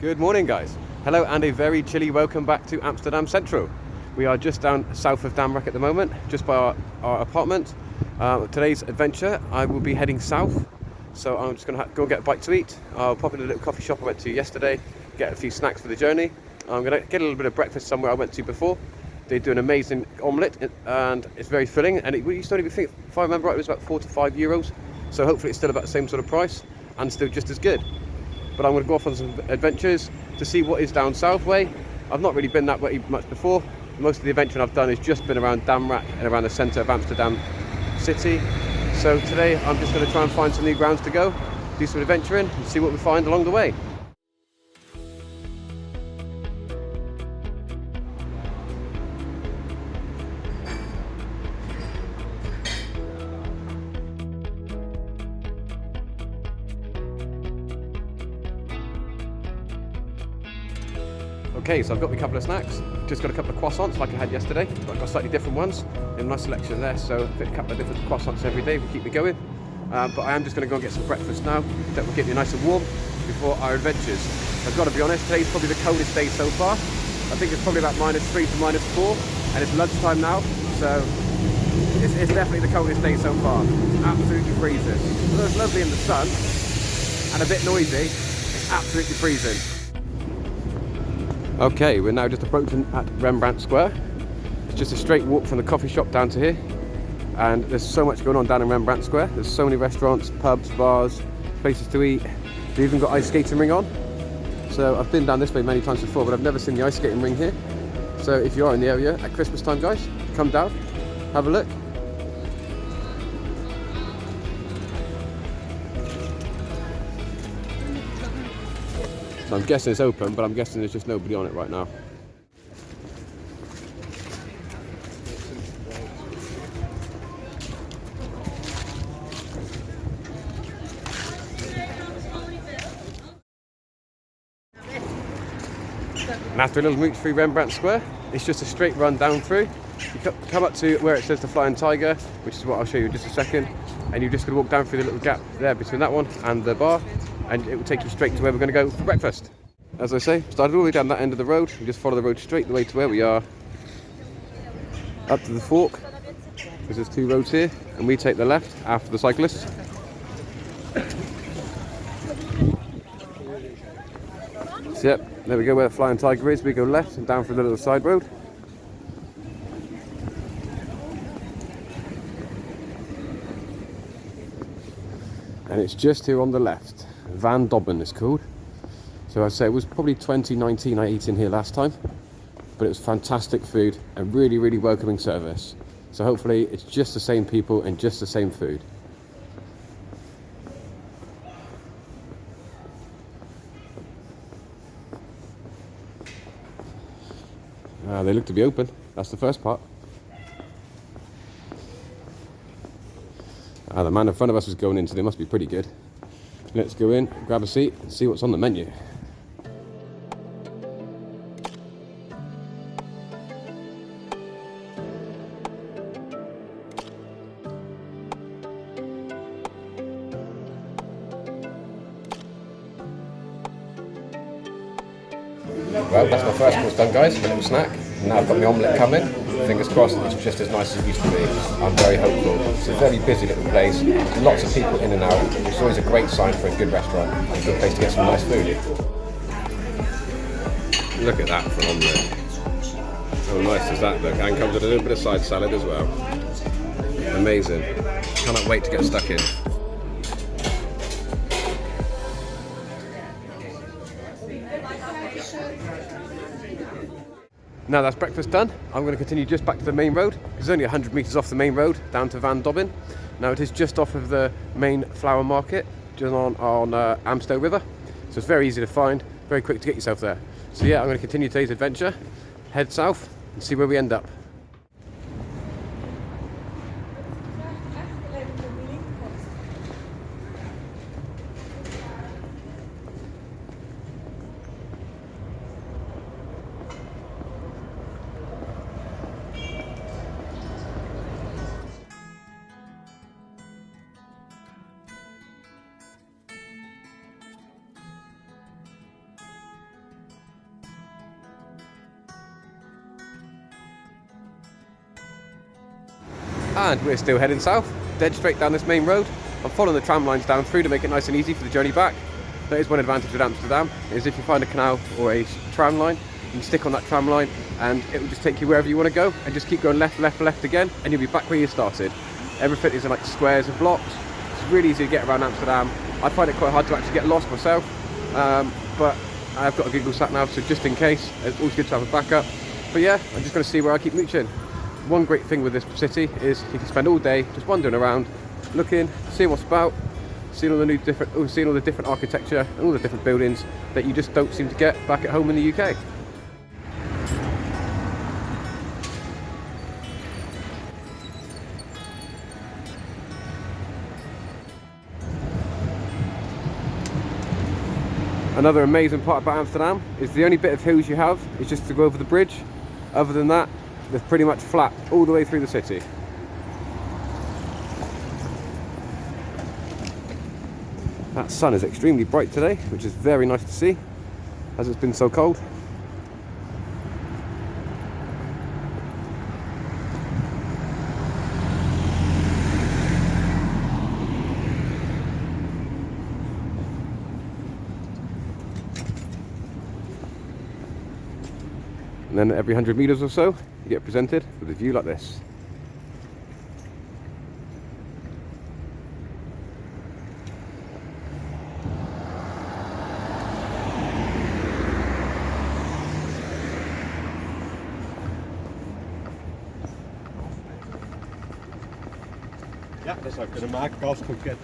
Good morning, guys. Hello and a very chilly welcome back to Amsterdam Central. We are just down south of Dam at the moment, just by our apartment. Today's adventure, I will be heading south, so I'm just going to go get a bite to eat. I'll pop in a little coffee shop I went to yesterday, get a few snacks for the journey. I'm going to get a little bit of breakfast somewhere I went to before. They do an amazing omelette and it's very filling, and it used to only think, if I remember right, it was about €4 to €5, so hopefully it's still about the same sort of price and still just as good. But I'm going to go off on some adventures to see what is down south way. I've not really been that way much before. Most of the adventuring I've done has just been around Damrak and around the centre of Amsterdam city. So today I'm just going to try and find some new grounds to go, do some adventuring and see what we find along the way. Okay, so I've got me a couple of snacks. Just got a couple of croissants like I had yesterday, but I've got slightly different ones. A nice selection there, so a couple of different croissants every day will keep me going. But I am just going to go and get some breakfast now that will keep me nice and warm before our adventures. I've got to be honest, today's probably the coldest day so far. I think it's probably about -3 to -4, and it's lunchtime now, so it's definitely the coldest day so far. Absolutely freezing. Although it's lovely in the sun and a bit noisy, it's absolutely freezing. Okay, we're now just approaching at Rembrandt Square. It's just a straight walk from the coffee shop down to here, and there's so much going on down in Rembrandt Square. There's so many restaurants, pubs, bars, places to eat. They've even got ice skating ring on. So I've been down this way many times before, but I've never seen the ice skating ring here. So if you are in the area at Christmas time, guys, come down, have a look. So I'm guessing it's open, but I'm guessing there's just nobody on it right now. And after a little mooch through Rembrandt Square, it's just a straight run down through. You come up to where it says the Flying Tiger, which is what I'll show you in just a second, and you're just going to walk down through the little gap there between that one and the bar, and it will take you straight to where we're going to go for breakfast. As I say, started all the way down that end of the road. You just follow the road straight the way to where we are, up to the fork, because there's 2 roads here, and we take the left after the cyclists. So yep, there we go where the Flying Tiger is. We go left and down through the little side road. And it's just here on the left. Van Dobben is called. So I'd say it was probably 2019 I ate in here last time, but it was fantastic food and really, really welcoming service. So hopefully it's just the same people and just the same food. They look to be open. That's the first part. The man in front of us was going in, so they must be pretty good. Let's go in, grab a seat, and see what's on the menu. Well, that's my first course done, guys, a little snack. Now I've got my omelette coming. Fingers crossed it's just as nice as it used to be. I'm very hopeful. It's a very busy little place, lots of people in and out. It's always a great sign for a good restaurant and a good place to get some nice food. Look at that for an omelette. How nice does that look? And comes with a little bit of side salad as well. Amazing. Cannot wait to get stuck in. Now that's breakfast done, I'm going to continue just back to the main road. It's only 100 metres off the main road, down to Van Dobben. Now it is just off of the main flower market, just on Amstel River. So it's very easy to find, very quick to get yourself there. So yeah, I'm going to continue today's adventure, head south and see where we end up. And we're still heading south, dead straight down this main road. I'm following the tram lines down through to make it nice and easy for the journey back. That is one advantage with Amsterdam, is if you find a canal or a tram line, you can stick on that tram line and it will just take you wherever you want to go, and just keep going left, left, left again, and you'll be back where you started. Everything is in like squares and blocks. It's really easy to get around Amsterdam. I find it quite hard to actually get lost myself, but I've got a Google Sat Nav, so just in case, it's always good to have a backup. But yeah, I'm just going to see where I keep mooching. One great thing with this city is you can spend all day just wandering around, looking, seeing what's about, seeing all the different architecture and all the different buildings that you just don't seem to get back at home in the UK. Another amazing part about Amsterdam is the only bit of hills you have is just to go over the bridge. Other than that, they're pretty much flat all the way through the city. That sun is extremely bright today, which is very nice to see, as it's been so cold. And then every 100 meters or so, you get presented with a view like this. Ja, dat zou ik kunnen maken als kroket.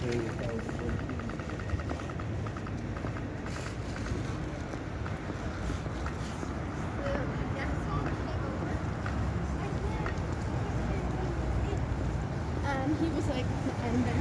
He was like, and then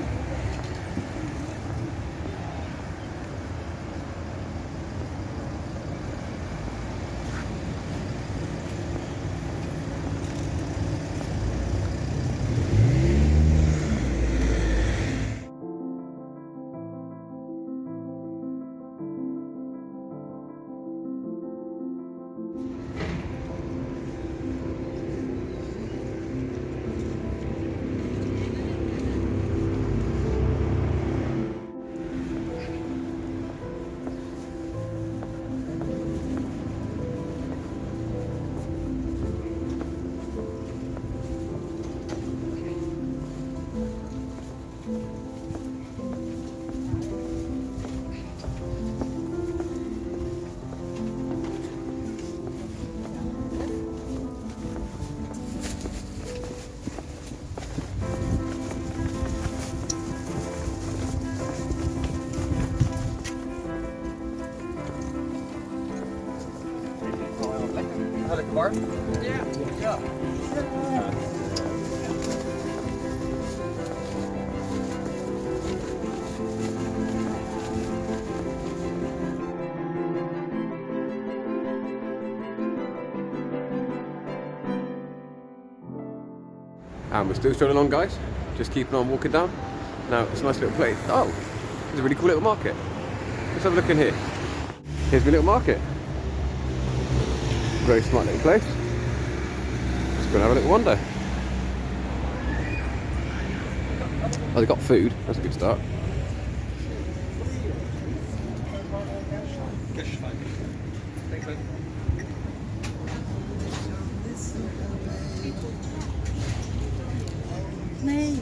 Lekker warm? ja. Ja. And we're still strolling along, guys. Just keeping on walking down. Now, it's a nice little place. Oh, there's a really cool little market. Let's have a look in here. Here's my little market. Very smart little place. Just go and have a little wander. Oh, they've got food. That's a good start. Nee.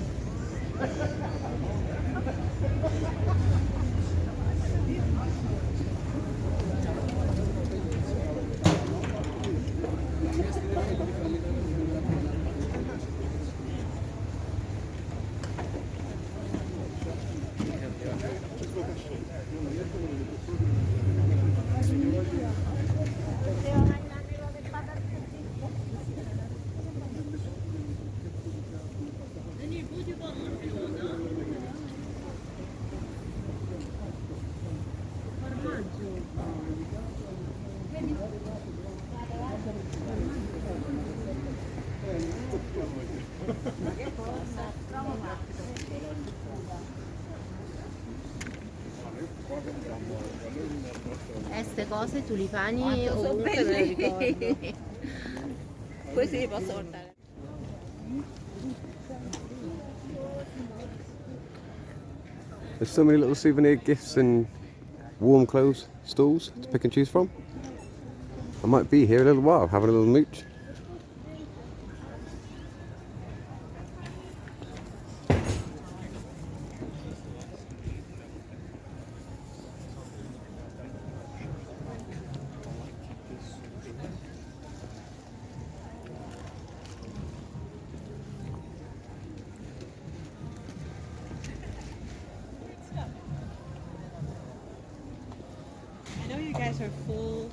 Queste cose, tulipani ovunque, me le ricordo. Questi li posso portare. There's so many little souvenir gifts and warm clothes stalls to pick and choose from. I might be here a little while, having a little mooch. I know you guys are full.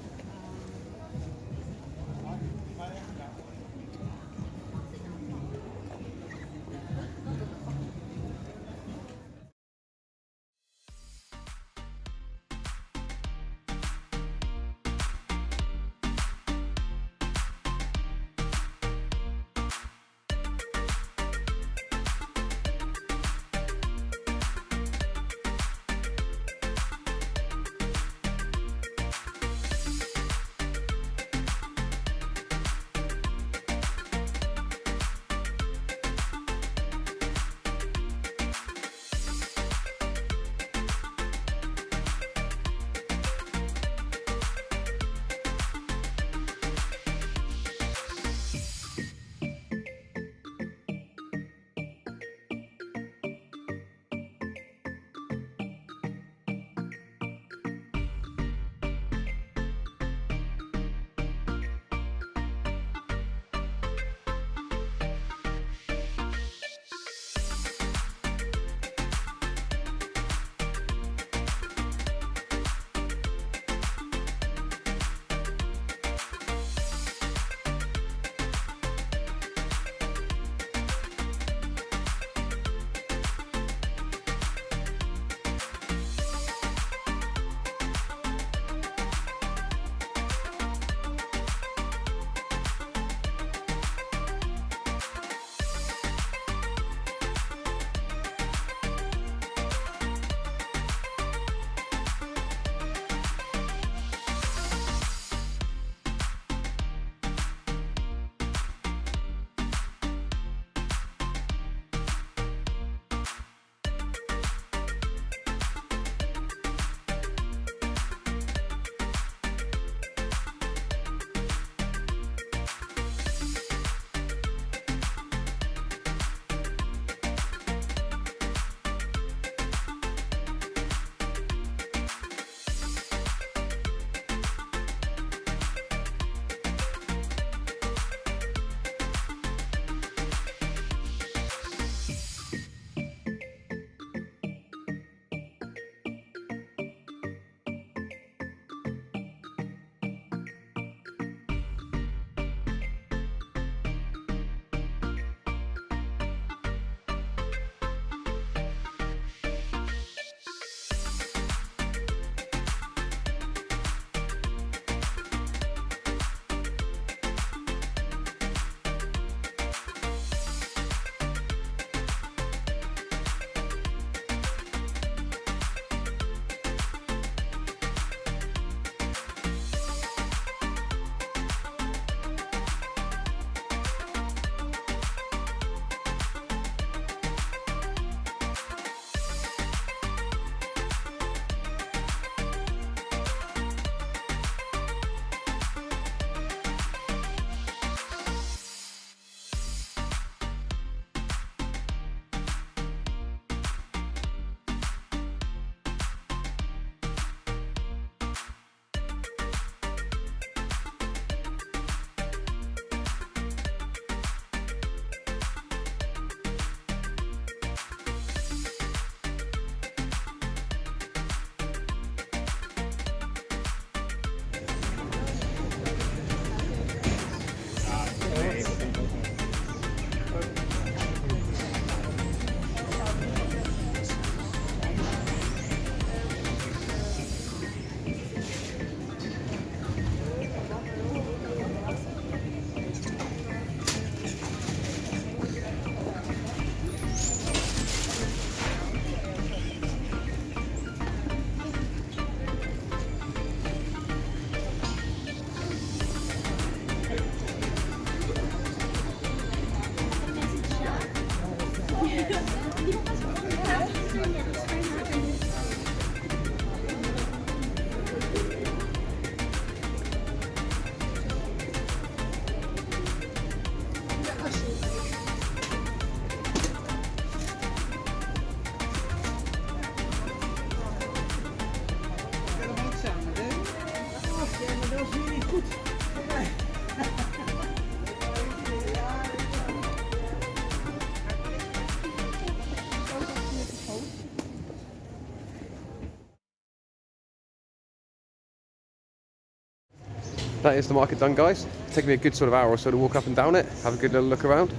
that is the market done, guys. It's taken me a good sort of hour or so to walk up and down it, have a good little look around.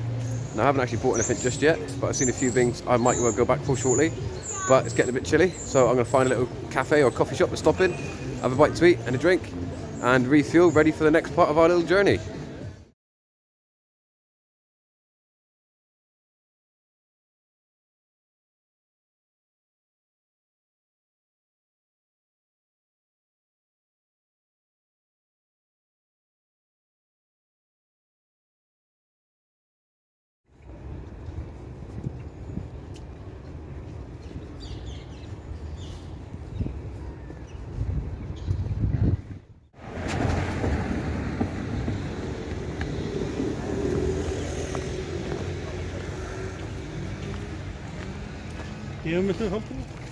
And I haven't actually bought anything just yet, but I've seen a few things I might well go back for shortly. But it's getting a bit chilly, so I'm going to find a little cafe or coffee shop to stop in, have a bite to eat and a drink, and refuel, ready for the next part of our little journey. Hier müssen wir hoppen.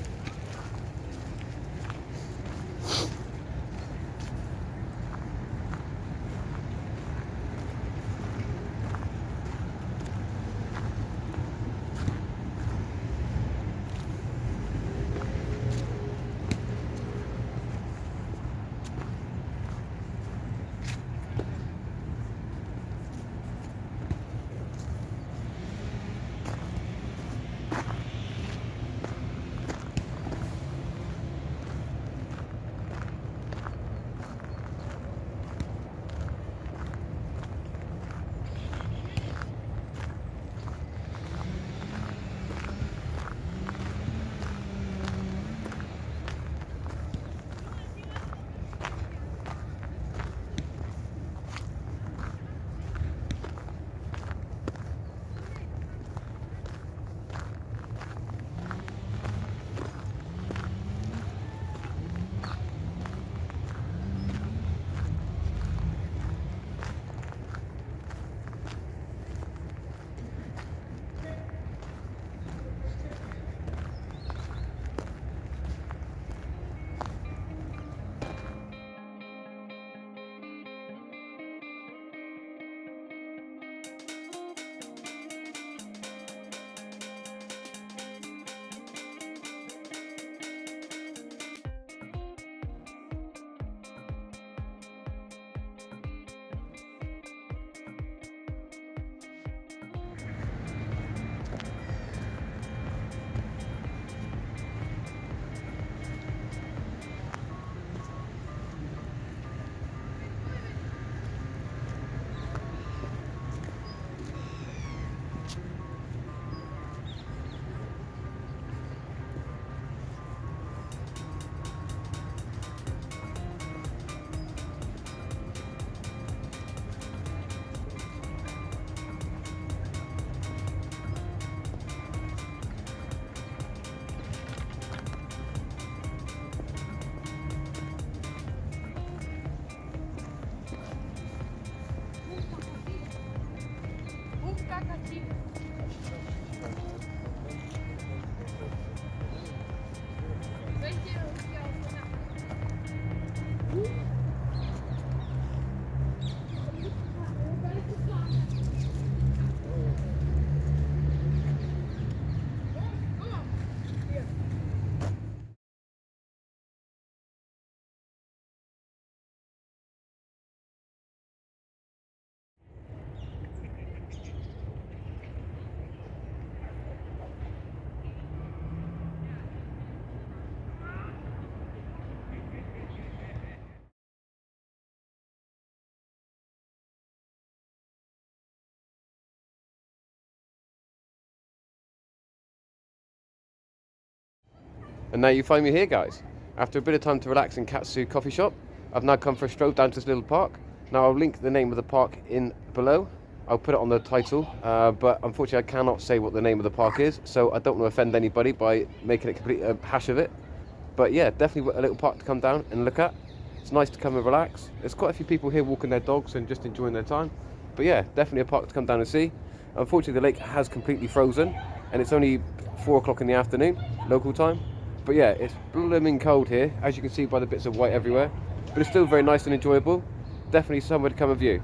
And now you find me here, guys. After a bit of time to relax in Katsu coffee shop, I've now come for a stroll down to this little park. Now I'll link the name of the park in below. I'll put it on the title, but unfortunately I cannot say what the name of the park is, so I don't want to offend anybody by making it complete a hash of it. But yeah, definitely a little park to come down and look at. It's nice to come and relax. There's quite a few people here walking their dogs and just enjoying their time. But yeah, definitely a park to come down and see. Unfortunately the lake has completely frozen and it's only 4 o'clock in the afternoon, local time. But yeah, it's blooming cold here, as you can see by the bits of white everywhere. But it's still very nice and enjoyable. Definitely somewhere to come and view.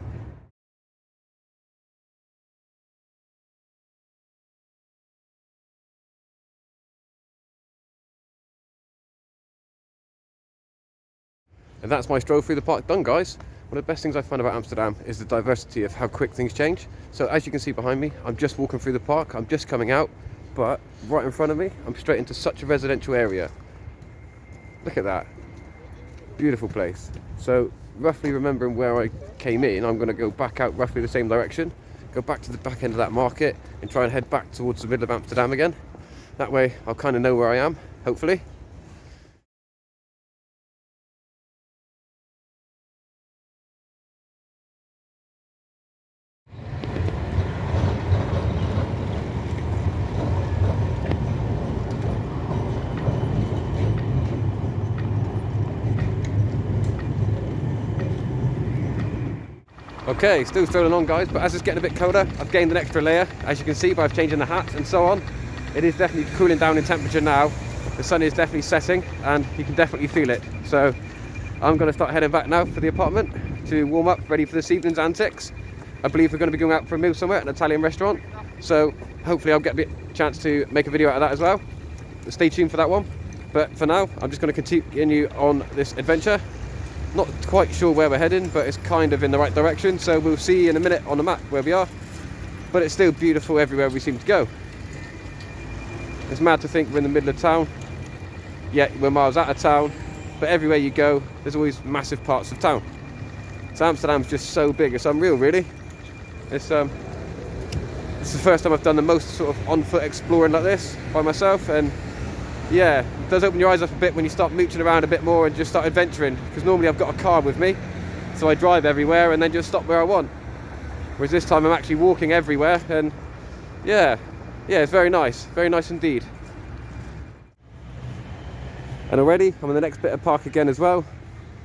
And that's my stroll through the park done, guys. One of the best things I find about Amsterdam is the diversity of how quick things change. So as you can see behind me, I'm just walking through the park, I'm just coming out, but right in front of me, I'm straight into such a residential area. Look at that. Beautiful place. So roughly remembering where I came in, I'm going to go back out roughly the same direction, go back to the back end of that market and try and head back towards the middle of Amsterdam again. That way I'll kind of know where I am, hopefully. Okay, still strolling on guys, but as it's getting a bit colder, I've gained an extra layer, as you can see by changing the hat and so on. It is definitely cooling down in temperature now. The sun is definitely setting and you can definitely feel it. So I'm going to start heading back now for the apartment to warm up, ready for this evening's antics. I believe we're going to be going out for a meal somewhere at an Italian restaurant. So hopefully I'll get a chance to make a video out of that as well. Stay tuned for that one. But for now, I'm just going to continue on this adventure. Not quite sure where we're heading, but it's kind of in the right direction. So we'll see in a minute on the map where we are. But it's still beautiful everywhere we seem to go. It's mad to think we're in the middle of town. Yeah, we're miles out of town. But everywhere you go, there's always massive parts of town. So Amsterdam's just so big, it's unreal really. It's the first time I've done the most sort of on-foot exploring like this by myself, and yeah, it does open your eyes up a bit when you start mooching around a bit more and just start adventuring, because normally I've got a car with me, so I drive everywhere and then just stop where I want. Whereas this time I'm actually walking everywhere, and yeah, it's very nice indeed. And already I'm in the next bit of park again as well.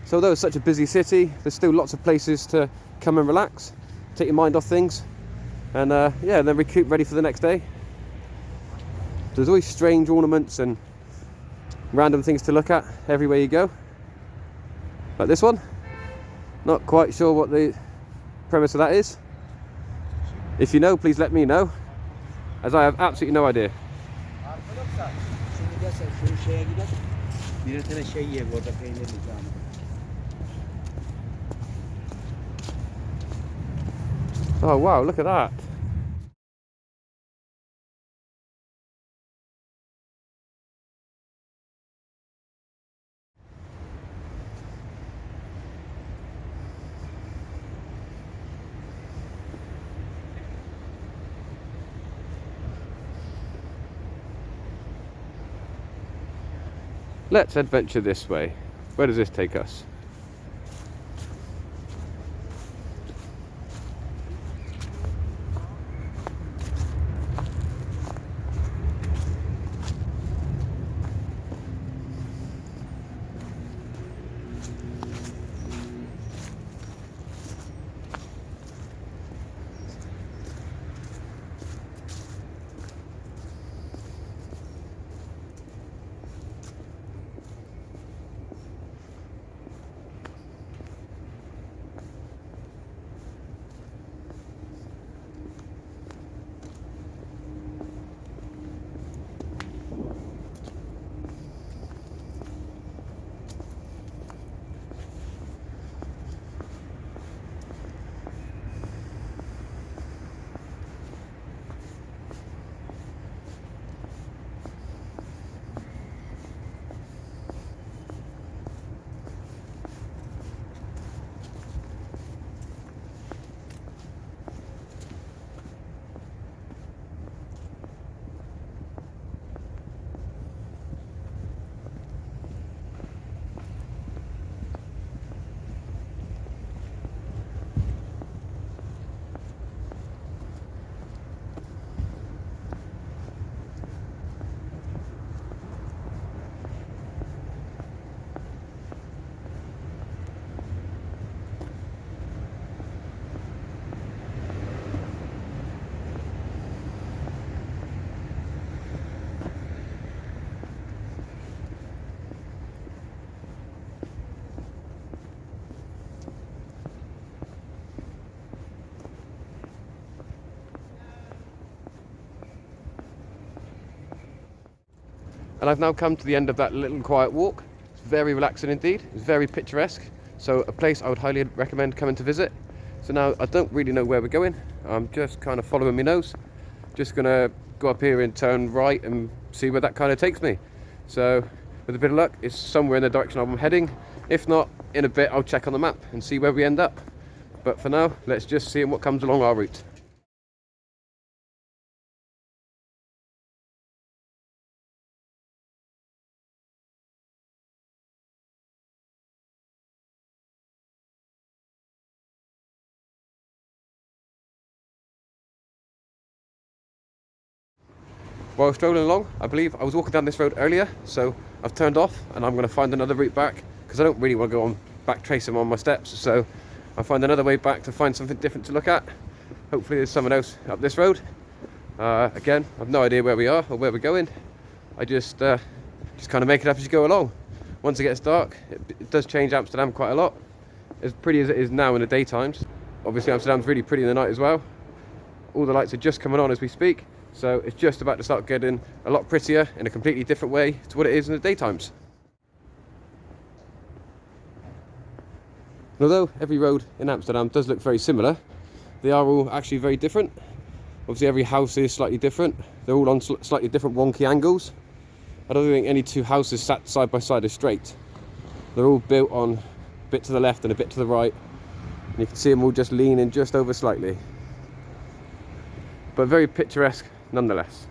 So although it's such a busy city, there's still lots of places to come and relax, take your mind off things, and yeah, then recoup ready for the next day. There's always strange ornaments and random things to look at everywhere you go. Like this one. Not quite sure what the premise of that is. If you know, please let me know, as I have absolutely no idea. Oh wow, look at that. Let's adventure this way. Where does this take us? And I've now come to the end of that little quiet walk. It's very relaxing indeed. It's very picturesque. So a place I would highly recommend coming to visit. So now I don't really know where we're going. I'm just kind of following my nose. Just gonna go up here and turn right and see where that kind of takes me. So with a bit of luck, it's somewhere in the direction I'm heading. If not, in a bit I'll check on the map and see where we end up. But for now, let's just see what comes along our route. While strolling along, I believe I was walking down this road earlier, so I've turned off and I'm going to find another route back because I don't really want to go on back tracing on my steps, so I'll find another way back to find something different to look at. Hopefully there's someone else up this road. Again, I've no idea where we are or where we're going. I just kind of make it up as you go along. Once it gets dark, it does change Amsterdam quite a lot. As pretty as it is now in the daytimes. Obviously Amsterdam's really pretty in the night as well. All the lights are just coming on as we speak. So it's just about to start getting a lot prettier in a completely different way to what it is in the daytimes. Although every road in Amsterdam does look very similar, they are all actually very different. Obviously every house is slightly different. They're all on slightly different wonky angles. I don't think any two houses sat side by side are straight. They're all built on a bit to the left and a bit to the right. And you can see them all just leaning just over slightly. But very picturesque nonetheless.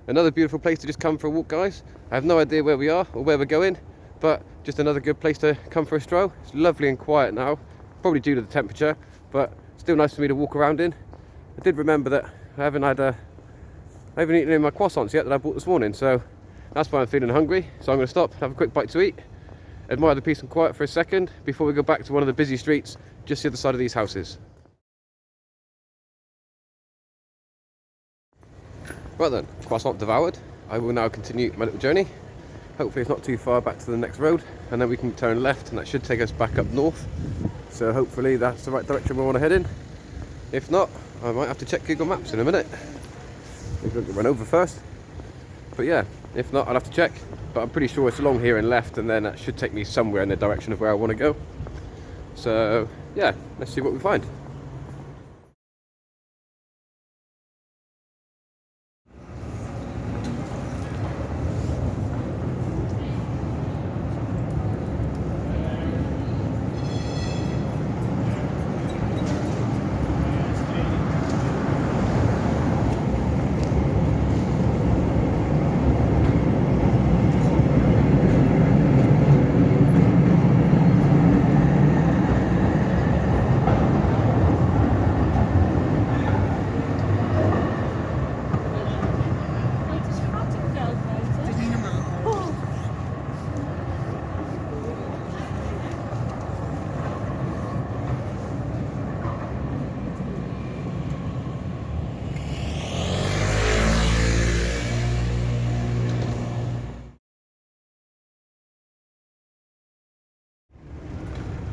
Another beautiful place to just come for a walk, guys. I have no idea where we are or where we're going, but just another good place to come for a stroll. It's lovely and quiet now, probably due to the temperature, but still nice for me to walk around in. I did remember that I haven't eaten any of my croissants yet that I bought this morning, so that's why I'm feeling hungry. So I'm going to stop, have a quick bite to eat, admire the peace and quiet for a second before we go back to one of the busy streets just the other side of these houses. Right then, croissant devoured. I will now continue my little journey. Hopefully it's not too far back to the next road, and then we can turn left and that should take us back up north. So hopefully that's the right direction we want to head in. If not, I might have to check Google Maps in a minute. Maybe I'll get run over first. But yeah, if not, I'll have to check. But I'm pretty sure it's along here and left, and then that should take me somewhere in the direction of where I want to go. So yeah, let's see what we find.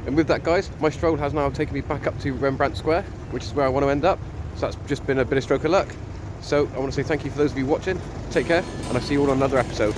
And with that, guys, my stroll has now taken me back up to Rembrandt Square, which is where I want to end up. So that's just been a bit of stroke of luck. So I want to say thank you for those of you watching. Take care, and I'll see you all on another episode.